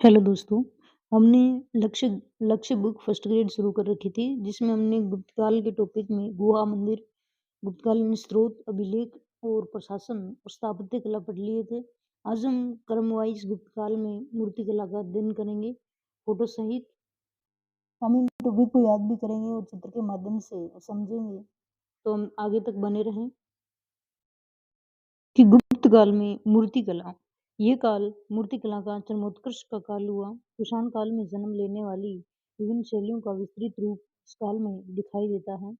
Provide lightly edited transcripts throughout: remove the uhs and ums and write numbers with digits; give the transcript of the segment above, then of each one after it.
Hello दोस्तों, हमने लक्ष्य लक्ष्य बुक फर्स्ट ग्रेड शुरू कर रखी थी, जिसमें हमने गुप्तकाल के टॉपिक में गुहा मंदिर, गुप्तकालीन स्रोत, अभिलेख और प्रशासन और स्थापत्य कला पढ़ लिए थे। आज हम क्रम वाइज गुप्तकाल में मूर्ति कला का अध्ययन करेंगे, फोटो सहित। हम इन टॉपिक को याद भी करेंगे और चित्र के माध्यम से समझेंगे, तो हम आगे तक बने रहें। कि गुप्त काल में मूर्ति कला, ये काल मूर्ति कला का चरमोत्कर्ष का काल हुआ। कुषाण काल में जन्म लेने वाली विभिन्न शैलियों का विस्तृत रूप इस काल में दिखाई देता है।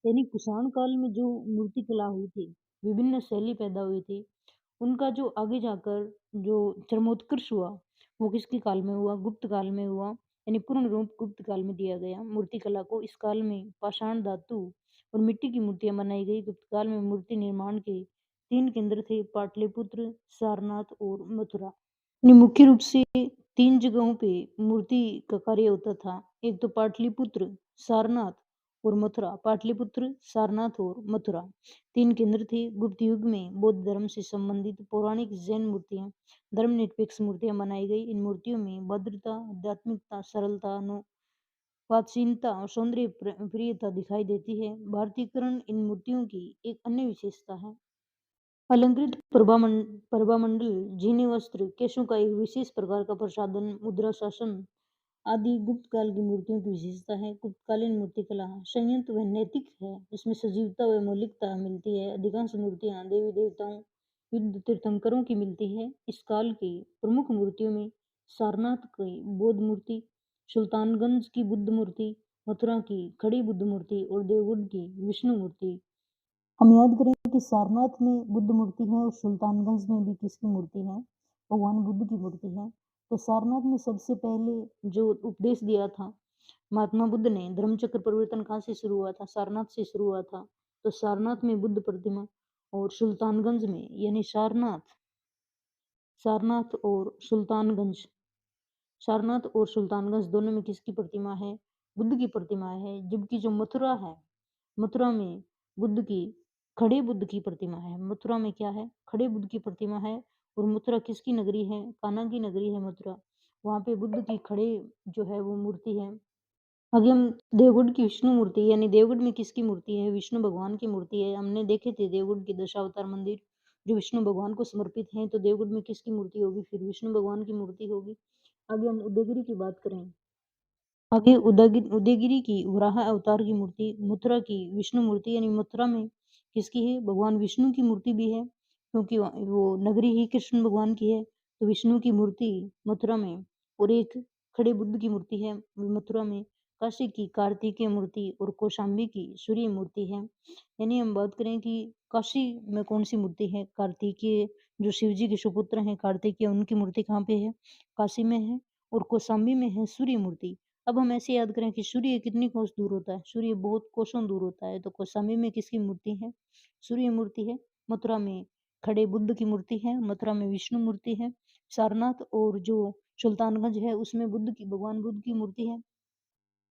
यानी कुषाण काल में जो मूर्ति कला हुई थी, विभिन्न शैली पैदा हुई थी, उनका जो आगे जाकर जो चरमोत्कर्ष हुआ, वो किसके काल में हुआ? गुप्त काल में हुआ। यानी पूर्ण रूप गुप्त काल में दिया गया मूर्ति कला को। इस काल में पाषाण धातु और मिट्टी की मूर्तियां बनाई गई। गुप्त काल में मूर्ति निर्माण के 3 केंद्र थे: पाटलिपुत्र, सारनाथ और मथुरा। ये मुख्य रूप से 3 जगहों पे मूर्ति का कार्य होता था। एक तो पाटलिपुत्र, सारनाथ और मथुरा। पाटलिपुत्र, सारनाथ और मथुरा 3 केंद्र थे। गुप्त युग में बौद्ध धर्म से संबंधित पौराणिक जैन मूर्तियां, धर्मनिरपेक्ष मूर्तियां बनाई गई। इन मूर्तियों में भद्रता, आध्यात्मिकता, सरलता, अनुवादशीलता और सौंदर्य प्रियता दिखाई देती है। भारतीयकरण इन मूर्तियों की एक अन्य विशेषता है। अलंकृत प्रभामंडल, जीने वस्त्र, केशों का एक विशेष प्रकार का प्रसाधन, मुद्रा शासन आदि गुप्त काल की मूर्तियों की विशेषता है। गुप्तकालीन मूर्तिकला संयत व नैतिक है, इसमें सजीवता व मौलिकता मिलती है। अधिकांश मूर्तियां देवी देवताओं, युद्ध तीर्थंकरों की मिलती है। इस काल की प्रमुख मूर्तियों में सारनाथ की बौद्ध मूर्ति, सुल्तानगंज की बुद्ध मूर्ति, मथुरा की खड़ी बुद्ध मूर्ति और देवगढ़ की विष्णु मूर्ति। हम याद करें कि सारनाथ में बुद्ध मूर्ति है और सुल्तानगंज में भी किसकी मूर्ति है? भगवान बुद्ध की मूर्ति है। तो सारनाथ में सबसे पहले जो उपदेश दिया था महात्मा बुद्ध ने, धर्मचक्र परिवर्तन कहाँ से शुरू हुआ था? सारनाथ से शुरू हुआ था। तो सारनाथ में बुद्ध प्रतिमा और सुल्तानगंज में, यानी सारनाथ सारनाथ और सुल्तानगंज सारनाथ और सुल्तानगंज दोनों में किसकी प्रतिमा है? बुद्ध की प्रतिमा है। जबकि जो मथुरा है, मथुरा में बुद्ध की खड़े बुद्ध की प्रतिमा है। मथुरा में क्या है? खड़े बुद्ध की प्रतिमा है। और मथुरा किसकी नगरी है? कान्हा की नगरी है मथुरा। वहां पे बुद्ध की खड़े जो है वो मूर्ति है। आगे हम देवगढ़ की विष्णु मूर्ति, यानी देवगढ़ में किसकी मूर्ति है? विष्णु भगवान की मूर्ति है। हमने देखे थे देवगढ़ के दशावतार मंदिर जो विष्णु भगवान को समर्पित हैं। तो देवगढ़ में किसकी मूर्ति होगी? फिर विष्णु भगवान की मूर्ति होगी। आगे हम उदयगिरी की बात करें। आगे उदयगिरी की वराह अवतार की मूर्ति, मथुरा की विष्णु मूर्ति, यानी मथुरा में किसकी है? भगवान विष्णु की मूर्ति भी है, क्योंकि वो नगरी ही कृष्ण भगवान की है। तो विष्णु की मूर्ति मथुरा में, और एक खड़े बुद्ध की मूर्ति है मथुरा में। काशी की कार्तिकेय मूर्ति और कौशाम्बी की सूर्य मूर्ति है। यानी हम बात करें कि काशी में कौन सी मूर्ति है? कार्तिकेय, जो शिव जी के सुपुत्र हैं कार्तिकेय, उनकी मूर्ति कहाँ पे है? काशी में है। और कौशाम्बी में है सूर्य मूर्ति। अब हम ऐसे याद करें कि सूर्य कितनी कोस दूर होता है? सूर्य बहुत कोसों दूर होता है। तो कौशाम्बी में किसकी मूर्ति है? सूर्य मूर्ति है। मथुरा में खड़े बुद्ध की मूर्ति है। मथुरा में विष्णु मूर्ति है। सारनाथ और जो सुल्तानगंज है उसमें भगवान बुद्ध की मूर्ति है।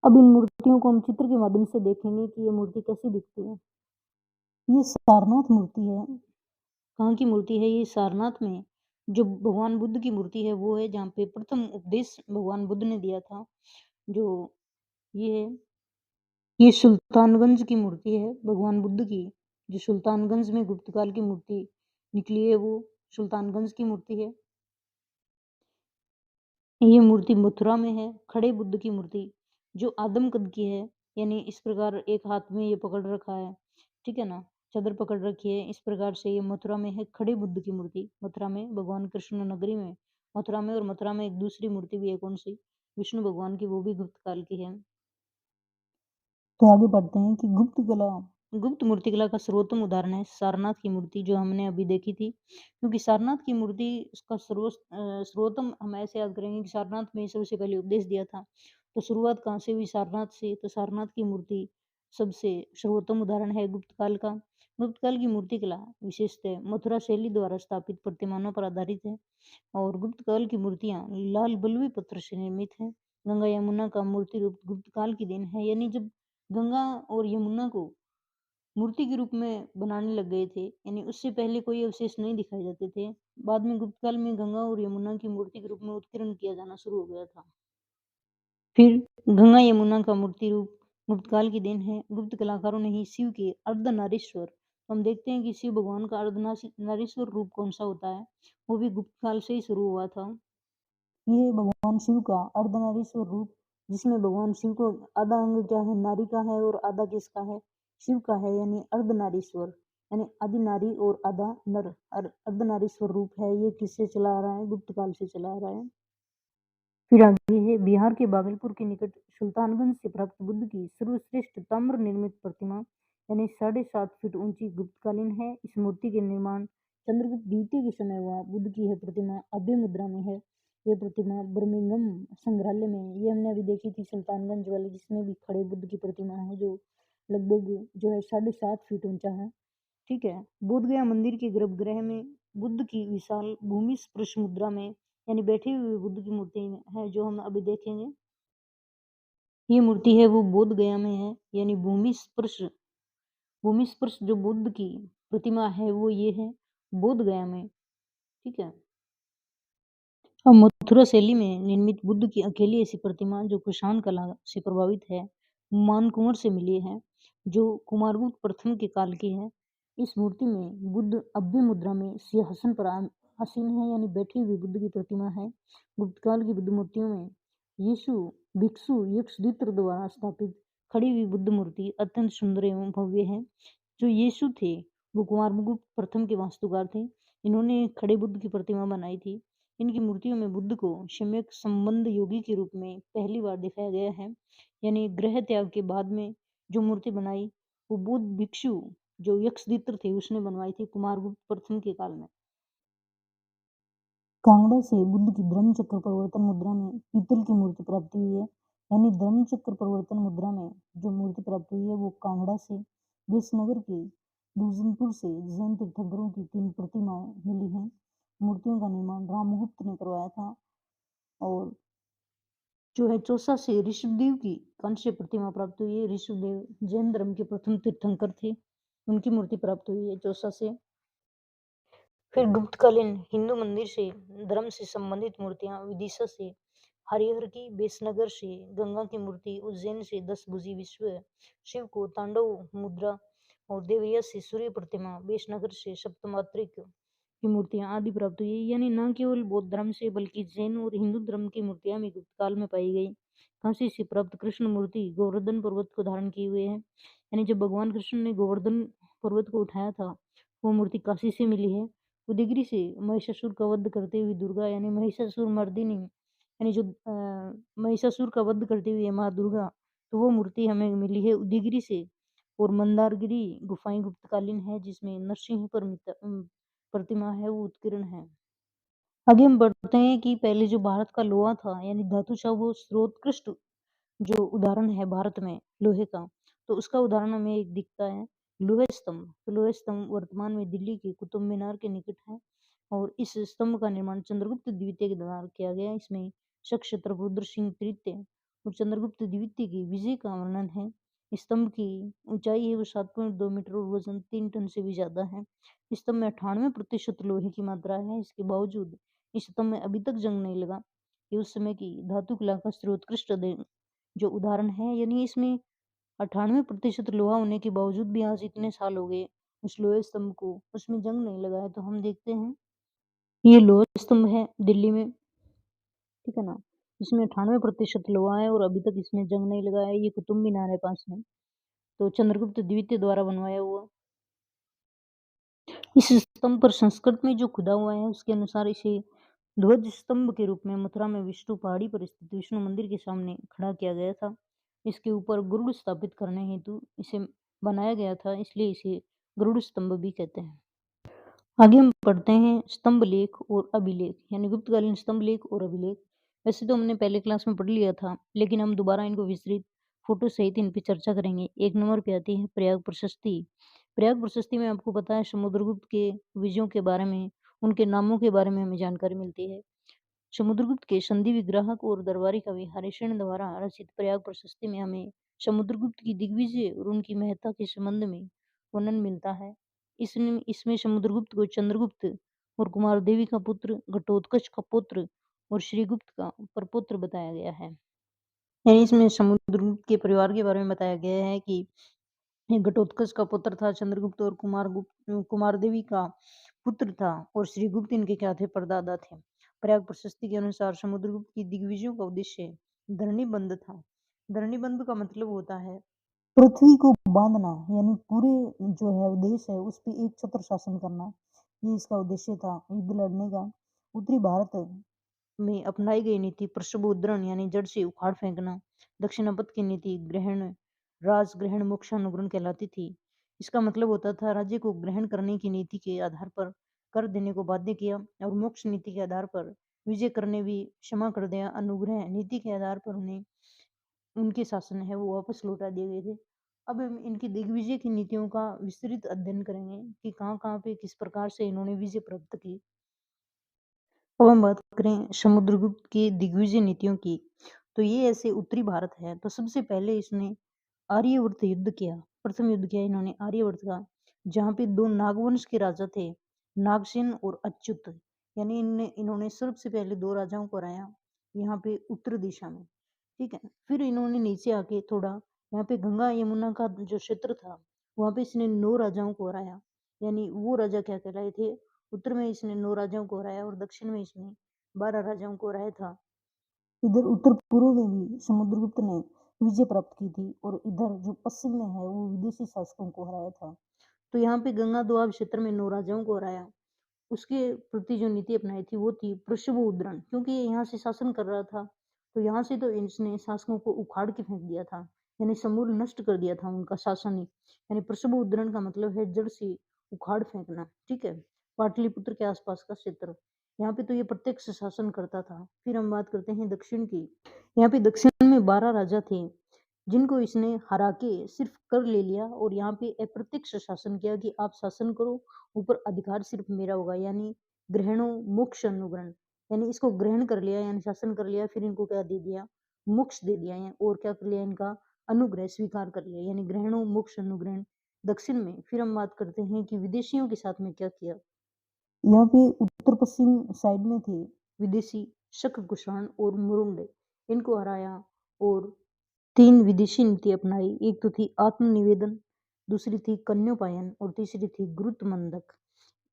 अब इन मूर्तियों को हम चित्र के माध्यम से देखेंगे कि ये मूर्ति कैसी दिखती है। ये सारनाथ मूर्ति है। कहाँ की मूर्ति है? ये सारनाथ में जो भगवान बुद्ध की मूर्ति है वो है, जहाँ पे प्रथम उपदेश भगवान बुद्ध ने दिया था। जो ये है, ये सुल्तानगंज की मूर्ति है भगवान बुद्ध की। जो सुल्तानगंज में गुप्तकाल की मूर्ति निकली है वो सुल्तानगंज की मूर्ति है। ये मूर्ति मथुरा में है। खड़े बुद्ध की मूर्ति जो आदम कद की है, यानी इस प्रकार एक हाथ में ये पकड़ रखा है, ठीक है ना, चादर पकड़ रखी है, इस प्रकार से ये मथुरा में है। खड़े बुद्ध की मूर्ति मथुरा में, भगवान कृष्ण नगरी में मथुरा में। और मथुरा में एक दूसरी मूर्ति भी है, कौन सी? विष्णु भगवान की, वो भी गुप्त काल की है। तो आगे बढ़ते हैं कि गुप्त मूर्तिकला का सर्वोत्तम उदाहरण है सारनाथ की मूर्ति, जो हमने अभी देखी थी। क्योंकि सारनाथ की मूर्ति उसका सर्वोत्तम, हम ऐसे याद करेंगे कि सारनाथ में सबसे पहले उपदेश दिया था। तो शुरुआत कहाँ से हुई? सारनाथ से। तो सारनाथ की मूर्ति सबसे सर्वोत्तम उदाहरण है गुप्त काल का। गुप्त काल की मूर्तिकला विशेषतः मथुरा शैली द्वारा स्थापित प्रतिमानों पर आधारित है। और गुप्त काल की मूर्तियां लाल बलुई पत्थर से निर्मित है। गंगा यमुना का मूर्ति रूप गुप्त काल की देन है। यानी जब गंगा और यमुना को मूर्ति के रूप में बनाने लग गए थे, यानी उससे पहले कोई अवशेष नहीं दिखाए जाते थे। बाद में गुप्त काल में गंगा और यमुना की मूर्ति के रूप में उत्कीर्णन किया जाना शुरू हो गया था। फिर गंगा यमुना का मूर्ति रूप गुप्त काल की देन है। गुप्त कलाकारों ने ही शिव के अर्धनारीश्वर, हम देखते हैं कि शिव भगवान का अर्धनारीश्वर रूप कौन सा होता है, वो भी गुप्त काल से ही शुरू हुआ था। ये भगवान शिव का अर्धनारीश्वर रूप, जिसमें भगवान शिव को आधा अंग क्या है, नारी का है और आधा किसका है, शिव का है, यानी अर्धनारीश्वर, यानी आदि नारी और आधा नर। अर्धनारीश्वर रूप है, ये किससे चला आ रहा है, गुप्त काल से चला आ रहा है। फिर आगे है बिहार के भागलपुर के निकट सुल्तानगंज से प्राप्त बुद्ध की सर्वश्रेष्ठ ताम्र निर्मित प्रतिमा, यानी 7.5 फीट ऊंची गुप्तकालीन है। इस मूर्ति के निर्माण चंद्रगुप्त द्वितीय के समय हुआ। बुद्ध की यह प्रतिमा अभय मुद्रा में है। यह प्रतिमा बर्मिंघम संग्रहालय में, ये हमने अभी देखी थी सुल्तानगंज वाली, जिसमें भी खड़े बुद्ध की प्रतिमा है, जो लगभग जो है 7.5 फीट ऊंचा है। ठीक है। बोध गया मंदिर के गर्भगृह में बुद्ध की विशाल भूमि स्पर्श मुद्रा में, यानी बैठे हुए बुद्ध की मूर्ति है, जो हम अभी देखेंगे। ये मूर्ति है वो बोध गया में है, यानी भूमि स्पर्श जो बुद्ध की प्रतिमा है वो ये है बोध गया में। ठीक है। अब मथुरा शैली में निर्मित बुद्ध की अकेली ऐसी प्रतिमा जो कुषाण कला से प्रभावित है, मानकुंवर से मिली है, जो कुमारगुप्त प्रथम के काल की है। इस मूर्ति में बुद्ध अभय मुद्रा में सिंहासन पर आसीन है, यानी बैठी हुई बुद्ध की प्रतिमा है। गुप्त काल की बुद्ध मूर्तियों में यीशु भिक्षु यक्षद्वित्र द्वारा स्थापित खड़ी हुई बुद्ध मूर्ति अत्यंत सुंदर एवं भव्य है। जो यीशु थे वो कुमारगुप्त प्रथम के वास्तुकार थे। इन्होंने खड़े बुद्ध की प्रतिमा बनाई थी। इनकी मूर्तियों में बुद्ध को सम्यक संबंध योगी के रूप में पहली बार दिखाया गया है, यानी गृह त्याग के बाद में जो मूर्ति बनाई वो बुद्ध भिक्षु जो यक्षदित्र थे उसने बनवाई थी कुमारगुप्त प्रथम के काल में। कांगड़ा से बुद्ध की धर्मचक्र प्रवर्तन मुद्रा में पीतल की मूर्ति प्राप्त हुई है, यानी धर्मचक्र प्रवर्तन मुद्रा में जो मूर्ति प्राप्त हुई है वो कांगड़ा से, विसनगर के दूजनपुर से जैन तीर्थंकरों की 3 प्रतिमाएं मिली हैं। मूर्तियों का निर्माण रामगुप्त ने करवाया था। और जो है चौसा से ऋषभदेव की कांस्य प्रतिमा प्राप्त हुई है। ऋषभदेव जैन धर्म के प्रथम तीर्थंकर थे, उनकी मूर्ति प्राप्त हुई है चौसा से। फिर गुप्तकालीन हिंदू मंदिर से धर्म से संबंधित मूर्तियां विदिशा से, हरिहर की बेसनगर से, गंगा की मूर्ति उज्जैन से 10 भुजी विश्व, शिव को तांडव मुद्रा और देवरिया से सूर्य प्रतिमा, बेसनगर से सप्तमात्रिक की मूर्तियां आदि प्राप्त हुई, यानी न केवल बौद्ध धर्म से बल्कि जैन और हिंदू धर्म की मूर्तियां भी गुप्त काल में पाई गई। काशी से प्राप्त कृष्ण मूर्ति गोवर्धन पर्वत को धारण किए हुए है, यानी जब भगवान कृष्ण ने गोवर्धन पर्वत को उठाया था वो मूर्ति काशी से मिली है। उदयगिरी से महिषासुर का वध करते हुए दुर्गा, यानी महिषासुर मर्दिनी, यानी जो महिषासुर का वध करती हुई माँ दुर्गा, तो वो मूर्ति हमें मिली है उदयगिरी से। और मंदारगिरी गुफाएं गुप्तकालीन है, जिसमें नरसिंह प्रतिमा है वो उत्कीर्ण है। आगे हम बढ़ते हैं कि पहले जो भारत का लोहा था यानी धातु था वो सर्वोत्कृष्ट जो उदाहरण है भारत में लोहे का, तो उसका उदाहरण हमें एक दिखता है लोहे स्तंभ। तो लोहे स्तंभ वर्तमान में दिल्ली के कुतुब मीनार के निकट है और इस स्तंभ का निर्माण चंद्रगुप्त द्वितीय के द्वारा किया गया। इसमें नक्षत्र रुद्र सिंह तृतीय और चंद्रगुप्त द्वितीय की विजय का वर्णन है। स्तंभ की ऊंचाई है वो 7.2 मीटर और वजन 3 टन से भी ज्यादा है। स्तंभ में 98% लोहे की मात्रा है। इसके बावजूद इस स्तंभ में अभी तक जंग नहीं लगा। ये उस समय की धातु कला का सर्वोत्कृष्ट जो उदाहरण है, यानी इसमें 98% लोहा होने के बावजूद भी आज इतने साल हो गए उस लोहे स्तंभ को, उसमें जंग नहीं लगा है। तो हम देखते हैं ये लोहे स्तंभ है दिल्ली में, ठीक है ना, इसमें 98% लोहा है और अभी तक इसमें जंग नहीं लगा है। ये कुतुब मीनार है पास में, तो चंद्रगुप्त द्वितीय द्वारा बनवाया हुआ। इस स्तंभ पर संस्कृत में जो खुदा हुआ है उसके अनुसार इसे ध्वज स्तंभ के रूप में मथुरा में विष्णु पहाड़ी पर स्थित विष्णु मंदिर के सामने खड़ा किया गया था। इसके ऊपर गरुड़ स्थापित करने हेतु इसे बनाया गया था, इसलिए इसे गरुड़ स्तंभ भी कहते हैं। आगे हम पढ़ते हैं स्तंभ लेख और अभिलेख, यानी गुप्तकालीन स्तंभ लेख और अभिलेख। वैसे तो हमने पहले क्लास में पढ़ लिया था, लेकिन हम दोबारा इनको विस्तृत फोटो सहित इन पे चर्चा करेंगे। 1 नंबर पे आती है प्रयाग प्रशस्ति। प्रयाग प्रशस्ति में आपको पता है समुद्रगुप्त के विजयों के बारे में, उनके नामों के बारे में हमें जानकारी मिलती है। समुद्रगुप्त के संधि विग्राहक और दरबारी कवि हरिशरण द्वारा रचित प्रयाग प्रशस्ति में हमें समुद्रगुप्त की दिग्विजय और उनकी महत्ता के संबंध में वर्णन मिलता है। इसमें समुद्रगुप्त को चंद्रगुप्त और कुमार देवी का पुत्र, घटोत्कच का पुत्र और श्रीगुप्त का प्रपुत्र बताया गया है। यानी इसमें समुद्रगुप्त के परिवार के बारे में बताया गया है कि ये घटोत्कच का पुत्र था, चंद्रगुप्त और कुमार देवी का पुत्र था और श्रीगुप्त इनके क्या थे, परदादा थे। प्रयाग प्रशस्ति के अनुसार समुद्रगुप्त की दिग्विजयों का उद्देश्य धरणीबंध था। धरणीबंध का मतलब होता है पृथ्वी को बांधना, यानी पूरे जो है देश है उस पे एक छत्र शासन करना, ये इसका उद्देश्य था युद्ध लड़ने का। उत्तरी भारत में अपनाई गई नीति प्रसवोद्रण यानी जड़ से उखाड़ फेंकना, दक्षिणापथ की नीति ग्रहण राज ग्रहण मोक्ष अनुग्रहण कहलाती थी। इसका मतलब होता था राज्य को ग्रहण करने की नीति के आधार पर कर देने को बाध्य किया और मोक्ष नीति के आधार पर विजय करने भी क्षमा कर दिया। अनुग्रह नीति के आधार पर उन्हें उनके शासन है वो वापस लौटा दिए गए थे। अब हम इनकी दिग्विजय की नीतियों का विस्तृत अध्ययन करेंगे कि कहाँ पे किस प्रकार से इन्होंने विजय प्राप्त की। अब हम बात करें समुद्रगुप्त की दिग्विजय नीतियों की, तो ये ऐसे उत्तरी भारत है तो सबसे पहले इसने आर्यवर्त युद्ध किया। प्रथम युद्ध किया इन्होंने आर्यवर्त का, जहाँ पे दो नागवंश के राजा थे, नागसेन और अच्युत। यानी इन्होंने सबसे पहले दो राजाओं को हराया यहाँ पे उत्तर दिशा में, ठीक है। फिर इन्होंने नीचे आके थोड़ा यहाँ पे गंगा यमुना का जो क्षेत्र था वहाँ पे इसने 9 राजाओं को हराया। यानी वो राजा क्या कहलाए थे, उत्तर में इसने 9 राजाओं को हराया और दक्षिण में इसने 12 राजाओं को हराया था। इधर उत्तर पूर्व में भी समुद्रगुप्त ने विजय प्राप्त की थी और इधर जो पश्चिम में है वो विदेशी शासकों को हराया था। तो यहाँ पे गंगा दोआब क्षेत्र में 9 राजाओं को हराया। उसके प्रति जो नीति अपनाई थी वो थी प्रशुभोद्रण, क्योंकि ये यहाँ से शासन कर रहा था तो यहाँ से तो इसने शासकों को उखाड़ के फेंक दिया था, यानी समूल नष्ट कर दिया था उनका शासन ही। यानी प्रशुभोद्रण का मतलब है जड़ से उखाड़ फेंकना, ठीक है। पाटलिपुत्र के आसपास का क्षेत्र, यहाँ पे तो ये प्रत्यक्ष शासन करता था। फिर हम बात करते हैं दक्षिण की। यहाँ पे दक्षिण में 12 राजा थे जिनको इसने हरा के सिर्फ कर ले लिया और यहाँ पे अप्रत्यक्ष शासन किया कि आप शासन करो, ऊपर अधिकार सिर्फ मेरा होगा। यानी ग्रहणों मोक्ष अनुग्रहण, यानी इसको ग्रहण कर लिया यानी शासन कर लिया, फिर इनको क्या दे दिया, मोक्ष दे दिया और क्या कर लिया, इनका अनुग्रह स्वीकार कर लिया, यानी ग्रहणों मोक्ष अनुग्रहण दक्षिण में। फिर हम बात करते हैं कि विदेशियों के साथ में क्या किया। यहाँ पे उत्तर पश्चिम साइड में थे विदेशी शक कुषाण और मुरुंड, इनको हराया और 3 विदेशी नीति अपनाई। एक तो थी आत्मनिवेदन, दूसरी थी कन्योपायन और तीसरी थी गुरुत्वमंदक।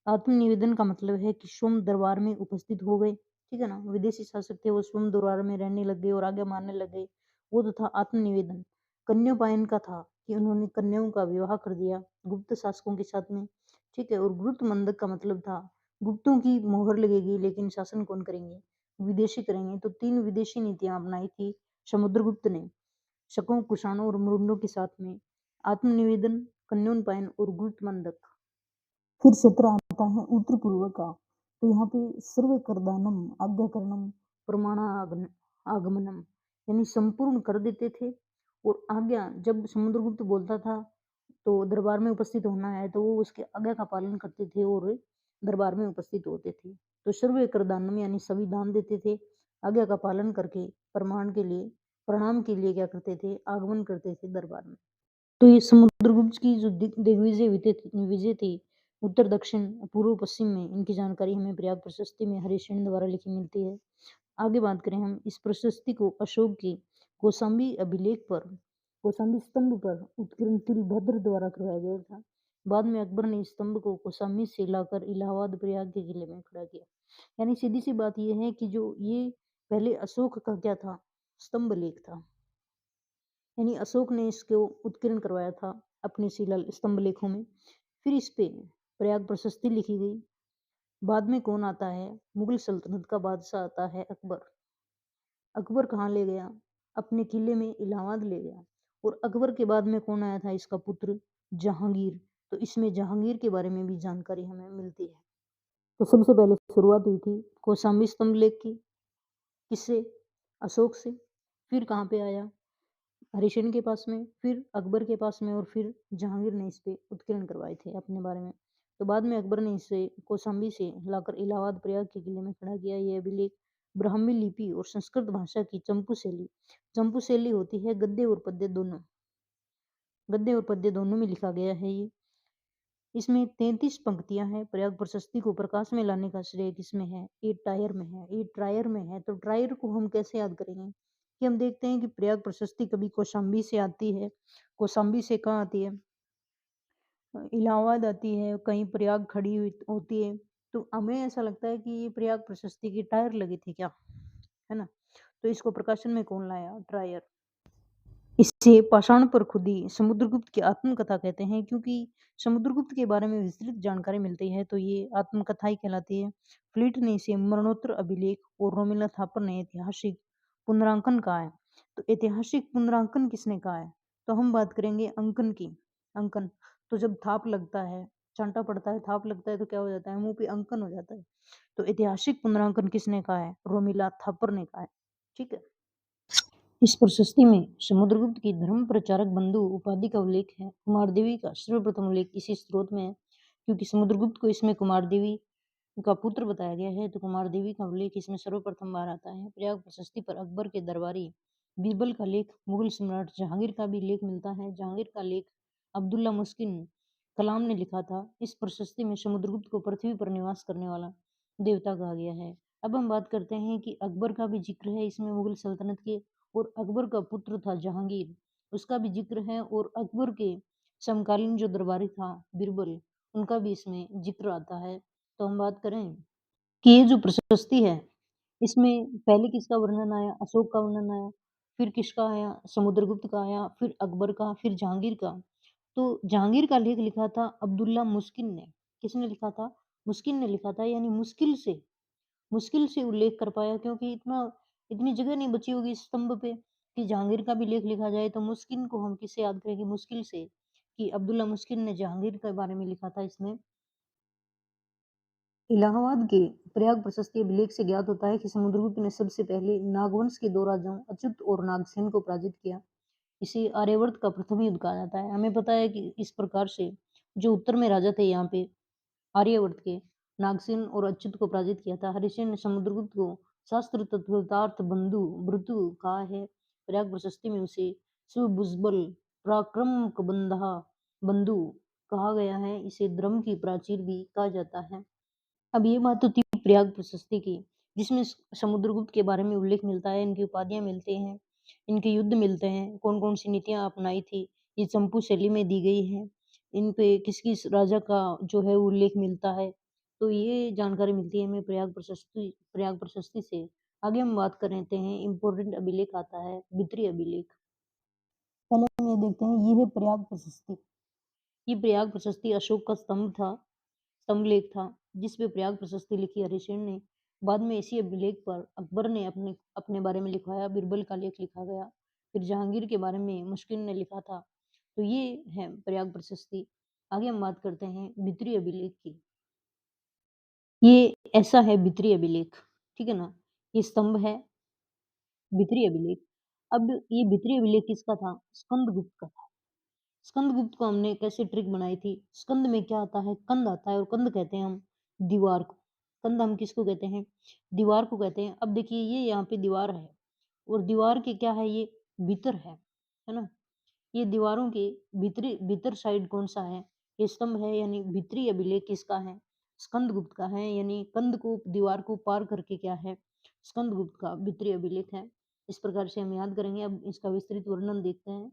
आत्मनिवेदन का मतलब है कि स्वयं दरबार में उपस्थित हो गए, ठीक है ना। विदेशी शासक थे वो स्वयं दरबार में रहने लग गए और आगे मानने लग गए, वो तो था आत्मनिवेदन। कन्योपायन का था कि उन्होंने कन्याओं का विवाह कर दिया गुप्त शासकों के साथ में, ठीक है। और गुरुत्वमंदक का मतलब था गुप्तों की मोहर लगेगी लेकिन शासन कौन करेंगे, विदेशी करेंगे। तो 3 विदेशी नीतियां अपनाई थी समुद्रगुप्त ने शकों कुषाणों और मुरुंडों के साथ में, आत्मनिवेदन, कन्योपायन और गुरुत्वमंदक। फिर क्षेत्र आता है उत्तर पूर्व का, तो यहाँ पे सर्व करदानम आज्ञाकरणम आगमनम, यानी संपूर्ण कर देते थे और आज्ञा जब समुद्रगुप्त बोलता था तो दरबार में उपस्थित होना है तो वो उसके आज्ञा का पालन करते थे और दरबार में उपस्थित होते थे। तो सर्व करदानम यानी सभी दान देते थे, आज्ञा का पालन करके प्रणाम के लिए क्या करते थे, आगमन करते थे दरबार में। तो ये समुद्रगुप्त की जो दिग्विजय विजय थी उत्तर दक्षिण पूर्व पश्चिम में, इनकी जानकारी हमें प्रयाग प्रशस्ति में हरिश्चंद्र द्वारा लिखी मिलती है। आगे बात करें हम इस प्रशस्ति को अशोक के कौशाम्बी अभिलेख पर, कौशाम्बी स्तंभ पर उत्कीर्ण तिलभद्र द्वारा करवाया गया था। बाद में अकबर ने इस स्तंभ को कौशाम्बी से लाकर इलाहाबाद प्रयाग के किले में खड़ा किया। यानी सीधी सी बात यह है कि जो ये पहले अशोक का क्या था, स्तंभ लेख था, यानी अशोक ने इसको उत्कीर्ण करवाया था अपने शिला स्तंभ लेखों में। फिर इस पे प्रयाग प्रशस्ति लिखी गई। बाद में कौन आता है, मुगल सल्तनत का बादशाह आता है अकबर। अकबर कहाँ ले गया, अपने किले में इलाहाबाद ले गया। और अकबर के बाद में कौन आया था, इसका पुत्र जहांगीर। तो इसमें जहांगीर के बारे में भी जानकारी हमें मिलती है। तो सबसे पहले शुरुआत हुई थी कौशाम्बी स्तंभ लेख की, किससे, अशोक से। फिर कहाँ पे आया, हरिशन के पास में, फिर अकबर के पास में और फिर जहांगीर ने इस पे उत्कीर्ण करवाए थे अपने बारे में। तो बाद में अकबर ने इसे कौशाम्बी से लाकर इलाहाबाद प्रयाग के किले में खड़ा किया। यह अभिलेख ब्राह्मी लिपि और संस्कृत भाषा की चंपू शैली होती है, गद्य और पद्य दोनों में लिखा गया है ये। इसमें 33 पंक्तियां हैं। प्रयाग प्रशस्ति को प्रकाश में लाने का श्रेय किसमें है? ये टायर में है। ये ट्रायर में है। तो ट्रायर को हम कैसे याद करेंगे कि हम देखते हैं कि प्रयाग प्रशस्ति कभी कौशाम्बी से आती है। कौशाम्बी से कहाँ आती है? इलाहाबाद आती है, कहीं प्रयाग खड़ी हुई होती है। तो हमें ऐसा लगता है कि ये प्रयाग प्रशस्ति की टायर लगी थी क्या, है ना? तो इसको प्रकाशन में कौन लाया? ट्रायर। इसे पाषाण पर खुदी समुद्रगुप्त की आत्मकथा कहते हैं, क्योंकि समुद्रगुप्त के बारे में विस्तृत जानकारी मिलती है, तो ये आत्मकथा ही कहलाती है। फ्लीट ने इसे मरणोत्तर अभिलेख और रोमिला थापर ने ऐतिहासिक पुनरांकन कहा है। तो ऐतिहासिक पुनरांकन किसने कहा है? तो हम बात करेंगे अंकन की। अंकन, तो जब थाप लगता है, चांटा पड़ता है, थाप लगता है, तो क्या हो जाता है? मुंह पे अंकन हो जाता है। तो ऐतिहासिक पुनरांकन किसने कहा है? रोमिला थापर ने कहा है। ठीक है। इस प्रशस्ति में समुद्रगुप्त की धर्म प्रचारक बंधु उपाधि का उल्लेख है। कुमारदेवी का सर्वप्रथम उल्लेख इसी स्रोत में है, क्योंकि समुद्रगुप्त को इसमें कुमारदेवी का पुत्र बताया गया है, तो कुमारदेवी का उल्लेख इसमें सर्वप्रथम बार आता है। प्रयाग प्रशस्ति पर अकबर के दरबारी बीरबल का लेख, मुगल सम्राट जहांगीर का भी लेख मिलता है। जहांगीर का लेख अब्दुल्ला मुस्किन कलाम ने लिखा था। इस प्रशस्ति में समुद्रगुप्त को पृथ्वी पर निवास करने वाला देवता कहा गया है। अब हम बात करते हैं कि अकबर का भी जिक्र है इसमें मुगल सल्तनत के, और अकबर का पुत्र था जहांगीर, उसका भी जिक्र है, और अकबर के समकालीन जो दरबारी था बीरबल, उनका भी इसमें जिक्र आता है। तो हम बात करें कि ये जो प्रशस्ति है, इसमें पहले किसका वर्णन आया? अशोक का वर्णन आया, फिर किसका आया? समुद्रगुप्त का आया, फिर अकबर का, फिर जहांगीर का। तो जहांगीर का लेख लिखा था अब्दुल्ला मुस्किन ने। किसने लिखा था? मुस्किन ने लिखा था, यानी मुश्किल से उल्लेख कर पाया, क्योंकि इतनी जगह नहीं बची होगी इस स्तंभ पे कि जहांगीर का भी लेख लिखा जाए। तो मुस्किन को हम किससे याद करेंगे? मुश्किल से, कि अब्दुल्ला मुस्किन ने जहांगीर के बारे में लिखा था इसमें। इलाहाबाद के प्रयाग प्रशस्ति अभिलेख से ज्ञात होता है कि समुद्रगुप्त ने सबसे पहले नागवंश के दो राजाओं अच्युत और नागसेन को पराजित किया। इसे आर्यवर्त का प्रथम युद्ध कहा जाता है। हमें पता है कि इस प्रकार से जो उत्तर में राजा थे यहाँ पे आर्यवर्त के, नागसेन और अच्युत को पराजित किया था। हरिसेन ने समुद्रगुप्त को शास्त्र तत्वतार्थ बंधु भृतु कहा है। प्रयाग प्रशस्ति में उसे सुबुजबल पराक्रम बंधा बंधु कहा गया है। इसे धर्म की प्राचीर भी कहा जाता है। अब ये बात तो थी प्रयाग प्रशस्ति की, जिसमें समुद्रगुप्त के बारे में उल्लेख मिलता है, इनकी उपाधियां मिलती हैं, इनके युद्ध मिलते हैं, कौन कौन सी नीतियां अपनाई थी, ये चंपू शैली में दी गई है, इन पे किस किस राजा का जो है उल्लेख मिलता है। तो ये जानकारी मिलती है हमें प्रयाग प्रशस्ति से। आगे हम बात कर लेते हैं, इम्पोर्टेंट अभिलेख आता है वित्तीय अभिलेख। पहले हम ये देखते हैं, ये है प्रयाग प्रशस्ति। ये प्रयाग प्रशस्ति अशोक का स्तंभलेख था, जिस पे प्रयाग प्रशस्ति लिखी हरिसेन ने। बाद में इसी अभिलेख पर अकबर ने अपने अपने बारे में लिखवाया, बीरबल का लेख लिखा गया, फिर जहांगीर के बारे में मुश्किल ने लिखा था। तो ये है प्रयाग प्रशस्ति। आगे हम बात करते हैं भित्री अभिलेख की। ये ऐसा है भित्री अभिलेख, ठीक है ना? ये स्तंभ है भित्री अभिलेख। अब ये भित्री अभिलेख किसका था? स्कंदगुप्त का था। स्कंदगुप्त को हमने कैसे ट्रिक बनाई थी? स्कंद में क्या आता है? कंद आता है, और कंद कहते हैं हम दीवार को। कंद हम किसको कहते हैं? दीवार को कहते हैं। अब देखिए ये यहाँ पे दीवार है, और दीवार के क्या है? ये भीतर है ना? ये दीवारों के भीतर साइड कौन सा है? ये स्तंभ है, यानी भीतरी अभिलेख किसका है? स्कंदगुप्त का है, यानी कंद को दीवार को पार करके क्या है? स्कंदगुप्त का भीतरी अभिलेख है। इस प्रकार से हम याद करेंगे। अब इसका विस्तृत वर्णन देखते हैं।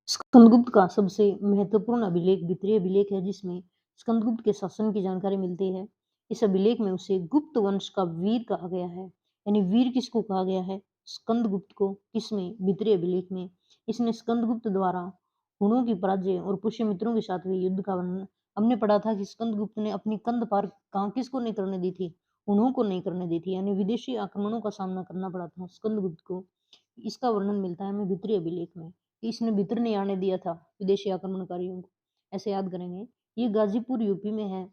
स्कंदगुप्त का सबसे महत्वपूर्ण अभिलेख वित्तीय अभिलेख है, जिसमें स्कंदगुप्त के शासन की जानकारी मिलती है। इस अभिलेख में उसे गुप्त वंश का वीर कहा गया है। यानी वीर किसको कहा गया है? स्कंदगुप्त को। किसमें? वित्तीय अभिलेख में। इसने स्कंदगुप्त द्वारा हुणों की पराजय और पुष्यमित्रों के साथ हुए युद्ध का वर्णन। हमने पढ़ा था कि स्कंदगुप्त ने अपनी कंध पार कहाँ किसको नहीं करने दी थी? हुणों को नहीं करने दी थी, यानी विदेशी आक्रमणों का सामना करना पड़ा था स्कंदगुप्त को। इसका वर्णन मिलता है हमें वित्तीय अभिलेख में, कि इसने भीतर नहीं आने दिया था विदेशी आक्रमणकारियों को। ऐसे याद करेंगे। ये गाजीपुर यूपी में है।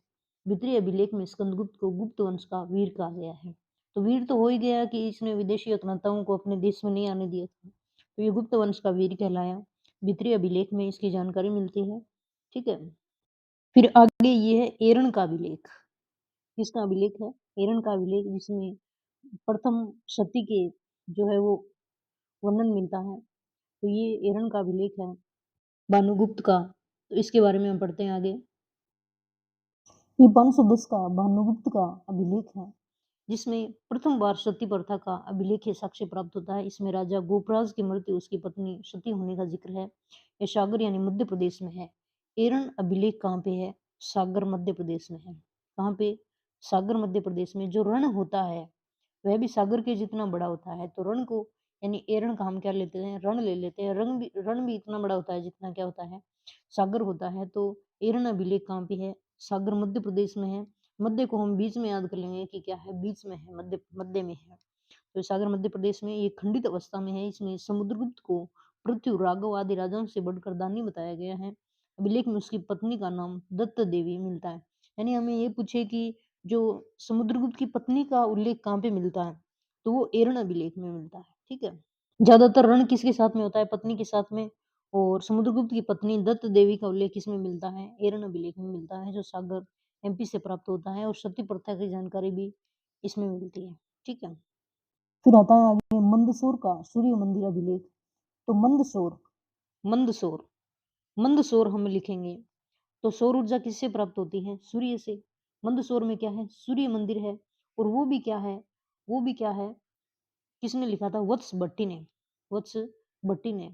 वित्तीय अभिलेख में स्कंदगुप्त को गुप्त वंश का वीर कहा गया है। तो वीर तो हो ही गया कि इसने विदेशी आक्रांताओं को अपने देश में नहीं आने दिया था, तो ये गुप्त वंश का वीर कहलाया। वित्तीय अभिलेख में इसकी जानकारी मिलती है। ठीक है। फिर आगे ये है एरण का अभिलेख। किसका अभिलेख है? एरण का अभिलेख, जिसमें प्रथम सती के जो है वो वर्णन मिलता है। तो ये एरन का अभिलेख है भानुगुप्त का। तो इसके बारे में हम पढ़ते हैं आगे। ये 510 का भानुगुप्त का अभिलेख है, जिसमें प्रथम बार सती प्रथा का अभिलेखीय साक्ष्य प्राप्त होता है। इसमें राजा गोपराज की मृत्यु, उसकी पत्नी सती होने का जिक्र है। ये सागर यानी मध्य प्रदेश में है। एरन अभिलेख कहाँ पे है? सागर मध्य प्रदेश में है। कहाँ पे? सागर मध्य प्रदेश में। जो रण होता है वह भी सागर के जितना बड़ा होता है, तो रण को यानी एरण का हम क्या लेते हैं? रण ले लेते हैं। रण भी इतना बड़ा होता है जितना क्या होता है? सागर होता है। तो एरण अभिलेख कहाँ पे है? सागर मध्य प्रदेश में है। मध्य को हम बीच में याद कर लेंगे कि क्या है? बीच में है, मध्य मध्य में है। तो सागर मध्य प्रदेश में ये खंडित अवस्था में है। इसमें समुद्रगुप्त को पृथ्वी, राघव आदि राजाओं से बढ़कर दानी बताया गया है। अभिलेख में उसकी पत्नी का नाम दत्त देवी मिलता है। यानी हमें ये पूछे कि जो समुद्रगुप्त की पत्नी का उल्लेख कहाँ पे मिलता है, तो वो एरण अभिलेख में मिलता है। ठीक है। ज्यादातर रण किसके साथ में होता है? पत्नी के साथ में। और समुद्रगुप्त की पत्नी दत्त देवी का उल्लेख किसमें मिलता है? एरण अभिलेख में मिलता है, जो सागर एमपी से प्राप्त होता है। और सती प्रथा की जानकारी भी इसमें मिलती है। ठीक है। फिर आता है आगे मंदसौर का सूर्य मंदिर अभिलेख। तो मंदसौर, मंदसौर मंदसौर हम लिखेंगे तो सौर ऊर्जा किससे प्राप्त होती है? सूर्य से। मंदसौर में क्या है? सूर्य मंदिर है। और वो भी क्या है? वो भी क्या है? किसने लिखा था? वत्स भट्टी ने। वत्स भट्टी ने।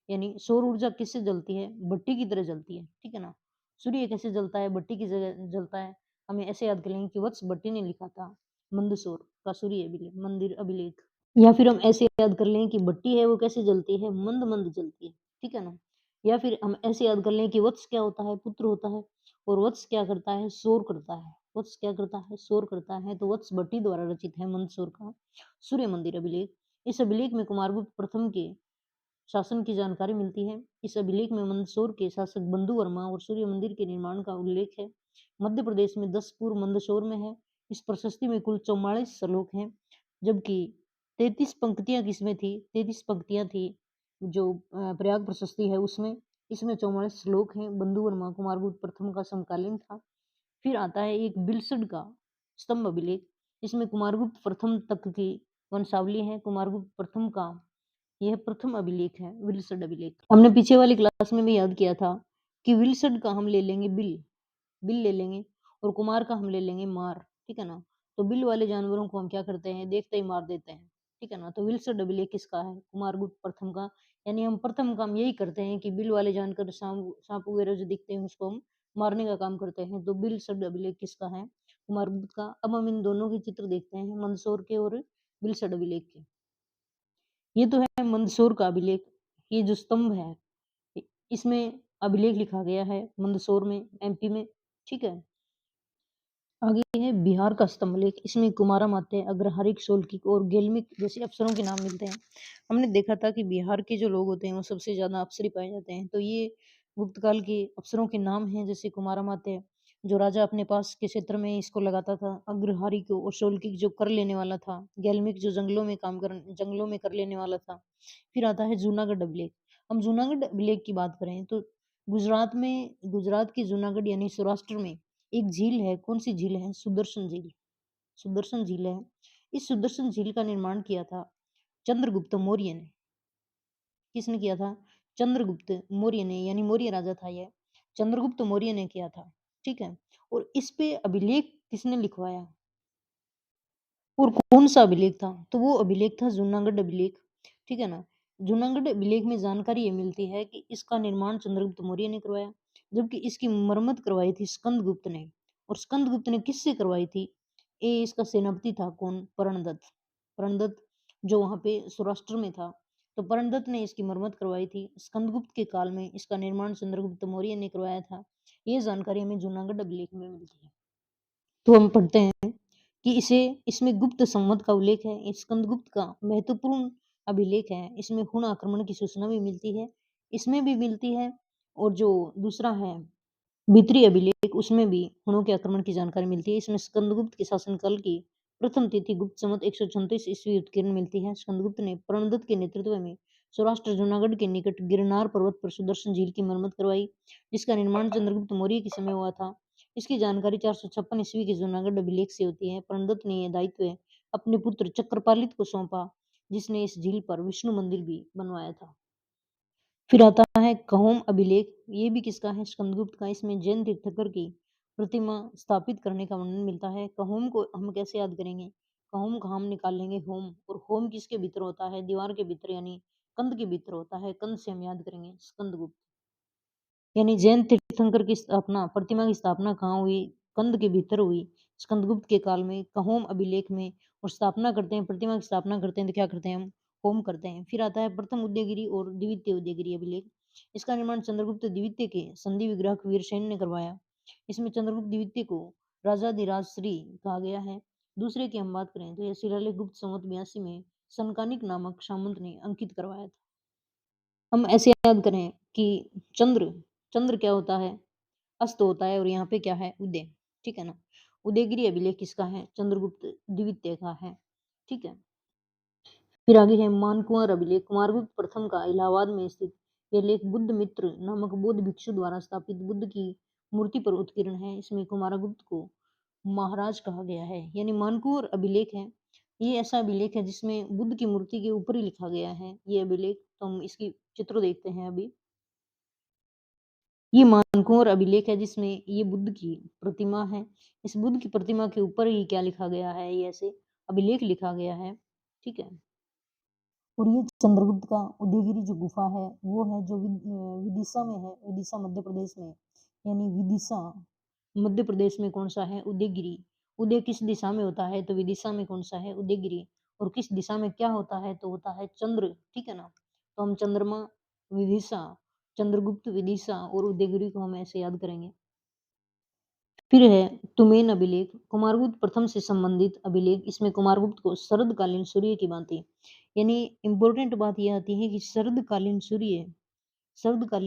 यानी सौर ऊर्जा किससे जलती है? भट्टी की तरह जलती है। ठीक है ना। सूर्य कैसे जलता है? भट्टी की जगह जलता है। हमें ऐसे याद कर लेंगे कि वत्स भट्टी ने लिखा था मंदसौर का सूर्य अभिलेख, मंदिर अभिलेख। या फिर हम ऐसे याद कर लें कि भट्टी है वो कैसे जलती है? मंद मंद जलती है। ठीक है ना। या फिर हम ऐसे याद कर लें कि वत्स क्या होता है? पुत्र होता है। और वत्स क्या करता है? शोर करता है। वत्स क्या करता है? शोर करता है। तो वत्स भट्टी द्वारा रचित है मंदसौर का सूर्य मंदिर अभिलेख। इस अभिलेख में कुमारगुप्त प्रथम के शासन की जानकारी मिलती है। इस अभिलेख में मंदसौर के शासक बंधु वर्मा और सूर्य मंदिर के निर्माण का उल्लेख है। मध्य प्रदेश में 10 पूर्व मंदसौर में है। इस प्रशस्ति में कुल 44 श्लोक हैं, जबकि 33 पंक्तियां किसमें थी? 33 पंक्तियां थी जो प्रयाग प्रशस्ति है उसमें। इसमें 44 श्लोक हैं। बंधु वर्मा कुमारगुप्त प्रथम का समकालीन था। फिर आता है एक बिलसड का स्तंभ अभिलेख। इसमें कुमारगुप्त प्रथम तक की वंशावली है। कुमारगुप्त प्रथम का यह प्रथम अभिलेख है, विल्सड अभिलेख। हमने पीछे वाली क्लास में भी याद किया था कि विल्सड का हम ले लेंगे बिल, बिल ले लेंगे, और कुमार का हम ले लेंगे मार। ठीक है ना। तो बिल वाले जानवरों को हम क्या करते हैं? देखते ही मार देते हैं। ठीक है ना। तो विल्सड अभिलेख किसका है? कुमारगुप्त प्रथम का। यानी हम प्रथम काम यही करते हैं कि बिल वाले जानवर, सांप सांप वगैरह जो दिखते हैं उसको हम मारने का काम करते हैं। तो बिलसड अभिलेख किसका है? कुमारगुप्त का। अब हम इन दोनों के चित्र देखते हैं, मंदसौर के और बिलसड अभिलेख के। ये तो है मंदसौर का अभिलेख। ये जो स्तंभ है, इसमें अभिलेख लिखा गया है मंदसौर में, एमपी में। ठीक है। आगे है बिहार का स्तंभ लेख। इसमें कुमारामात्य, अग्रहारिक, शोल्किक और गेलमिक जैसे अफसरों के नाम मिलते हैं। हमने देखा था कि बिहार के जो लोग होते हैं वो सबसे ज्यादा अफसरी पाए जाते हैं। तो ये गुप्त काल के अफसरों के नाम हैं, जैसे कुमारामात्य जो राजा अपने पास के क्षेत्र में इसको लगाता था, अग्रहारिक और शोल्किक जो कर लेने वाला था, गेलमिक जो जंगलों में कर लेने वाला था। फिर आता है जूनागढ़ अभिलेख। हम जूनागढ़ अभिलेख की बात करें तो गुजरात के जूनागढ़ यानी सौराष्ट्र में एक झील है। कौन सी झील है? सुदर्शन झील। सुदर्शन झील है। इस सुदर्शन झील का निर्माण किया था चंद्रगुप्त मौर्य ने। किसने किया था? चंद्रगुप्त मौर्य ने, यानी मौर्य राजा था ये, चंद्रगुप्त मौर्य ने किया था। ठीक है। और इस पे अभिलेख किसने लिखवाया और कौन सा अभिलेख था? तो वो अभिलेख था जूनागढ़ अभिलेख। ठीक है ना। जूनागढ़ अभिलेख में जानकारी ये मिलती है कि इसका निर्माण चंद्रगुप्त मौर्य ने करवाया, जबकि इसकी मरम्मत करवाई थी स्कंदगुप्त ने। और स्कंदगुप्त ने किससे करवाई थी? ये इसका सेनापति था कौन? प्रणदत्त। प्रणदत्त जो वहां पे सौराष्ट्र में था, तो प्रणदत्त ने इसकी मरम्मत करवाई थी। स्कंदगुप्त के काल में इसका निर्माण चंद्रगुप्त मौर्य ने करवाया था। ये जानकारी हमें जूनागढ़ अभिलेख में मिलती है। तो हम पढ़ते हैं कि इसे इसमें गुप्त संवत का उल्लेख है। स्कंदगुप्त का महत्वपूर्ण अभिलेख है। इसमें हुण आक्रमण की सूचना भी मिलती है, इसमें भी मिलती है। और जो दूसरा है भीतरी अभिलेख, उसमें भी हुणों के आक्रमण की जानकारी मिलती है। इसमें स्कंदगुप्त के शासनकाल की प्रथम तिथि गुप्त संवत 136 ईस्वी उत्कीर्ण मिलती है। स्कंदगुप्त ने प्रणदत्त के नेतृत्व में सौराष्ट्र जूनागढ़ के निकट गिरनार पर्वत पर सुदर्शन झील की मरम्मत करवाई, जिसका निर्माण चंद्रगुप्त मौर्य के समय हुआ था। इसकी जानकारी 456 ईस्वी के जूनागढ़ अभिलेख से होती है। प्रणदत्त ने यह दायित्व अपने पुत्र चक्रपालित को सौंपा, जिसने इस झील पर विष्णु मंदिर भी बनवाया था। फिर आता है कहोम अभिलेख। ये भी किसका है? स्कंदगुप्त का। इसमें जैन तीर्थंकर की प्रतिमा स्थापित करने का वर्णन मिलता है। कहोम को हम कैसे याद करेंगे? कहोम का हम निकाल लेंगे होम, और होम किसके भीतर होता है? दीवार के भीतर यानी कंद के भीतर होता है। कंद से हम याद करेंगे स्कंदगुप्त। यानी जैन तीर्थंकर की स्थापना, प्रतिमा की स्थापना कहाँ हुई? कंद के भीतर हुई, स्कंदगुप्त के काल में, कहोम अभिलेख में। और स्थापना करते हैं, प्रतिमा की स्थापना करते हैं तो क्या करते हैं हम? होम करते हैं। फिर आता है प्रथम उदयगिरि और द्वितीय उदयगिरि अभिलेख। इसका निर्माण चंद्रगुप्त द्वितीय के संधि विग्रह वीरसेन ने करवाया। इसमें चंद्रगुप्त द्वितीय को राजाधिराज श्री कहा गया है। दूसरे की हम बात करें तो यह शिलालेख गुप्त संवत 82 में सनकानिक नामक सामंत ने अंकित करवाया था। हम ऐसे याद करें कि चंद्र चंद्र क्या होता है? अस्त होता है, और यहाँ पे क्या है? उदय। ठीक है ना? उदयगिरि अभिलेख किसका है? चंद्रगुप्त द्वितीय का है। ठीक है। फिर आगे है मानकुंवर अभिलेख। कुमारगुप्त प्रथम का इलाहाबाद में स्थित यह लेख बुद्ध मित्र नामक बौद्ध भिक्षु द्वारा स्थापित बुद्ध की मूर्ति पर उत्कीर्ण है। इसमें कुमारगुप्त को महाराज कहा गया है। यानी मानकुंवर अभिलेख है, ये ऐसा अभिलेख है जिसमें बुद्ध की मूर्ति के ऊपर ही लिखा गया है ये अभिलेख। तो हम इसकी चित्र देखते हैं अभी। ये मानकुंवर अभिलेख है जिसमें ये बुद्ध की प्रतिमा है। इस बुद्ध की प्रतिमा के ऊपर ही क्या लिखा गया है? ये ऐसे अभिलेख लिखा गया है। ठीक है। और ये चंद्रगुप्त का उदयगिरि जो गुफा है वो है जो विदिशा में है, विदिशा मध्य प्रदेश में। यानी विदिशा मध्य प्रदेश में कौन सा है? उदयगिरि। उदय किस दिशा में होता है? तो विदिशा में कौन सा है? उदयगिरि। और किस दिशा में क्या होता है? तो होता है चंद्र। ठीक है ना? तो हम चंद्रमा, विदिशा, चंद्रगुप्त, विदिशा और उदयगिरि को हम ऐसे याद करेंगे। फिर है तुमेन अभिलेख। कुमारगुप्त प्रथम से संबंधित अभिलेख। इसमें कुमारगुप्त को शरदकालीन सूर्य की भांति, यानी इंपॉर्टेंट बात यह आती है कि शरदकालीन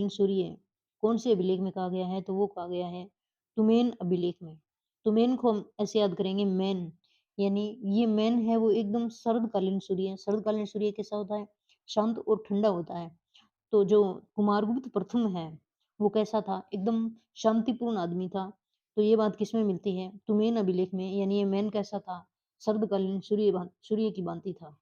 सूर्य कौन से अभिलेख में कहा गया है? तो वो कहा गया है तुमेन अभिलेख में। तुमेन को हम ऐसे याद करेंगे मैन, यानी ये मैन है वो एकदम शरदकालीन सूर्य है। शरदकालीन सूर्य कैसा होता है? शांत और ठंडा होता है। तो जो कुमारगुप्त प्रथम है वो कैसा था? एकदम शांतिपूर्ण आदमी था। तो ये बात किसमें मिलती है? तुमेन अभिलेख में। यानी ये मैन कैसा था? शरदकालीन सूर्य की भांति था।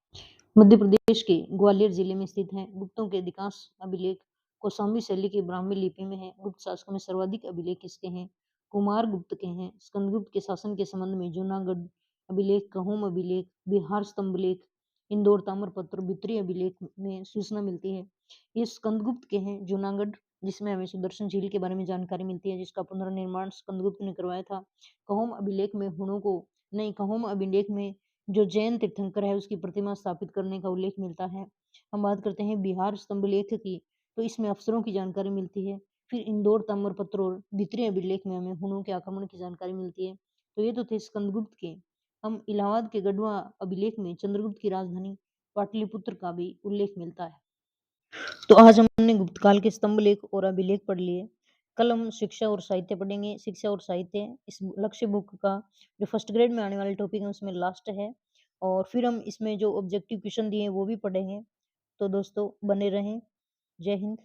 मध्य प्रदेश के ग्वालियर जिले में स्थित है। गुप्तों के अधिकांश अभिलेख कौशाम्बी शैली की ब्राह्मी लिपि में है। गुप्त शासकों में सर्वाधिक अभिलेख किसके हैं? कुमार गुप्त के हैं। स्कंदगुप्त के शासन के संबंध में जूनागढ़ अभिलेख, कहूम अभिलेख, बिहार स्तंभलेख, इंदौर ताम्रपत्र, भित्री अभिलेख में सूचना मिलती है। ये स्कंदगुप्त के हैं। जूनागढ़ जिसमें हमें सुदर्शन झील के बारे में जानकारी मिलती है जिसका पुनर्निर्माण स्कंदगुप्त ने करवाया था। कहूम अभिलेख में हुणों को नहीं, कहूम अभिलेख में जो जैन तीर्थंकर है उसकी प्रतिमा स्थापित करने का उल्लेख मिलता है। हम बात करते हैं बिहार स्तंभलेख की, तो इसमें अफसरों की जानकारी मिलती है। फिर इंदौर ताम्रपत्र और द्वितीय अभिलेख में हमें हुणों के आक्रमण की जानकारी मिलती है। तो ये तो थे स्कंदगुप्त के। हम इलाहाबाद के गढ़वा अभिलेख में चंद्रगुप्त की राजधानी पाटलिपुत्र का भी उल्लेख मिलता है। तो आज हमने गुप्त काल के स्तंभ लेख और अभिलेख पढ़ लिए। कल हम शिक्षा और साहित्य पढ़ेंगे। शिक्षा और साहित्य इस लक्ष्य बुक का जो फर्स्ट ग्रेड में आने वाले टॉपिक है उसमें लास्ट है, और फिर हम इसमें जो ऑब्जेक्टिव क्वेश्चन दिए हैं वो भी पढ़ेंगे। तो दोस्तों बने रहें। जय हिंद।